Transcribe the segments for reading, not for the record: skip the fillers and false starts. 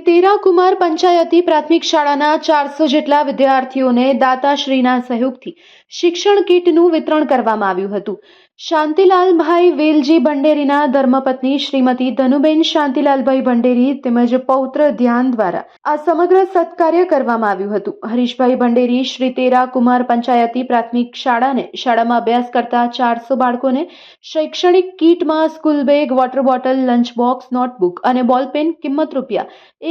તેરા કુમાર પંચાયતી પ્રાથમિક શાળાના 400 જેટલા વિદ્યાર્થીઓને દાતાશ્રીના સહયોગથી શિક્ષણ કીટનું વિતરણ કરવામાં આવ્યું હતું. શાંતિલાલભાઈ વેલજી ભંડેરીના ધર્મપત્ની શ્રીમતી ધનુબેન શાંતિલાલભાઈ ભંડેરી તેમજ પૌત્ર ધ્યાન દ્વારા આ સમગ્ર સત્કાર્ય કરવામાં આવ્યું હતું. હરીશભાઈ ભંડેરી શ્રી તેરા કુમાર પંચાયતી પ્રાથમિક શાળામાં અભ્યાસ કરતા 400 બાળકોને શૈક્ષણિક કીટમાં school bag, water bottle, lunch box, notebook અને બોલપેન કિંમત રૂપિયા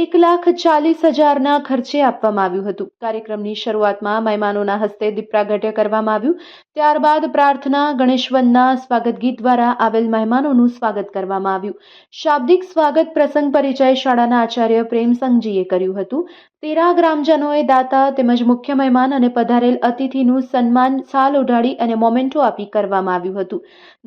1,40,000ના ખર્ચે આપવામાં આવ્યું હતું. કાર્યક્રમની શરૂઆતમાં મહેમાનોના હસ્તે દીપ પ્રાગટ્ય કરવામાં આવ્યું. ત્યારબાદ પ્રાર્થના, ગણેશ વંદના, સ્વાગત ગીત દ્વારા આવેલ મહેમાનોનું સ્વાગત કરવામાં આવ્યું. શાબ્દિક સ્વાગત પ્રસંગ પરિચય શાળાના આચાર્ય પ્રેમસંગજીએ કર્યું હતું. તેરા ગ્રામજનોએ દાતા તેમજ મુખ્ય મહેમાન અને પધારેલ અતિથિનું સન્માન શાલ ઓઢાડી અને મોમેન્ટો આપી કરવામાં આવ્યું હતું.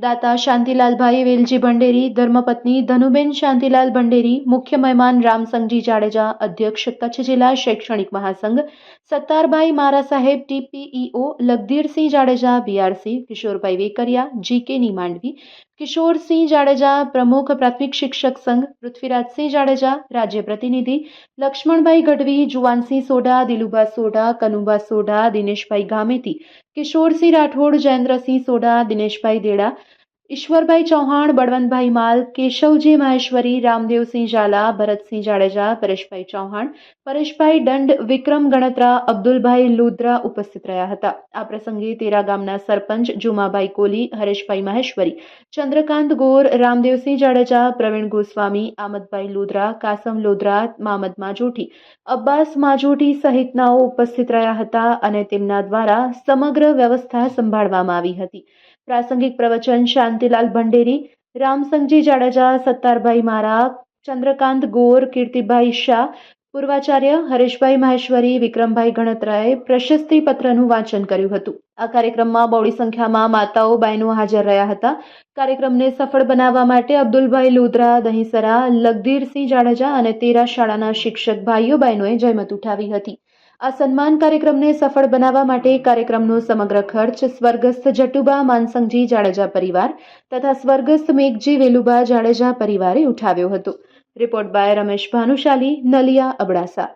દાતા શાંતિલાલભાઈ વેલજી ભંડેરી, ધર્મપત્ની ધનુબેન શાંતિલાલ ભંડેરી, મુખ્ય મહેમાન રામસંગજી જાડેજા, અધ્યક્ષ કચ્છ જિલ્લા શૈક્ષણિક મહાસંઘ સત્તારભાઈ મારા સાહેબ, ટીપીઈઓ લગધીરસિંહ જાડેજા, બીઆરસી, કિશોરભાઈ વેકરિયા, જીકેની માંડવી, કિશોરસિંહ જાડેજા, પ્રમુખ પ્રાથમિક શિક્ષક સંઘ પૃથ્વીરાજસિંહ જાડેજા, રાજ્ય પ્રતિનિધિ લક્ષ્મણભાઈ ગઢવી, જુવાનસિંહ સોઢા, દિલુભા સોઢા, કનુભા સોઢા, દિનેશભાઈ ગામેતી, કિશોરસિંહ રાઠોડ, જયેન્દ્રસિંહ સોઢા, દિનેશભાઈ દેડા, ઈશ્વરભાઈ ચૌહાણ, બળવંતભાઈ માલ, કેશવજી મહેશ્વરી, રામદેવસિંહ ઝાલા, ભરતસિંહ જાડેજા, પરેશભાઈ ચૌહાણ, પરેશભાઈ દંડ, વિક્રમ ગણત્રા, અબ્દુલભાઈ લુદ્રા ઉપસ્થિત રહ્યા હતા. આ પ્રસંગે તેરા ગામના સરપંચ જુમાભાઈ કોલી, હરેશભાઈ મહેશ્વરી, ચંદ્રકાંત ગોર, રામદેવસિંહ જાડેજા, પ્રવીણ ગોસ્વામી, આમદભાઈ લુદ્રા, કાસમ લોધરા, મામદ માજોઠી, અબ્બાસ માજોઠી સહિતનાઓ ઉપસ્થિત રહ્યા હતા અને તેમના દ્વારા સમગ્ર વ્યવસ્થા સંભાળવામાં આવી હતી. પ્રાસંગિક પ્રવચન શાંતિલાલ ભંડેરી, રામસંગજી જાડેજા, સત્તારભાઈ મારા, ચંદ્રકાંત ગોર, કીર્તિભાઈ શાહ, પૂર્વાચાર્ય હરેશભાઈ મહેશ્વરી, વિક્રમભાઈ ગણત્રાએ પ્રશસ્તિ પત્રનું વાંચન કર્યું હતું. આ કાર્યક્રમમાં બહોળી સંખ્યામાં માતાઓ, બહેનો હાજર રહ્યા હતા. કાર્યક્રમને સફળ બનાવવા માટે અબ્દુલભાઈ લુદ્રા, દહીસરા, લગધીરસિંહ જાડેજા અને તેરા શાળાના શિક્ષક ભાઈઓ બહેનોએ જહેમત ઉઠાવી હતી. આ સન્માન કાર્યક્રમને સફળ બનાવવા માટે કાર્યક્રમનો સમગ્ર ખર્ચ સ્વર્ગસ્થ જટુબા માનસંગજી જાડેજા પરિવાર તથા સ્વર્ગસ્થ મેઘજી વેલુબા જાડેજા પરિવારે ઉઠાવ્યો હતો. Report by Ramesh Bhanushali, Naliya, Abdasa.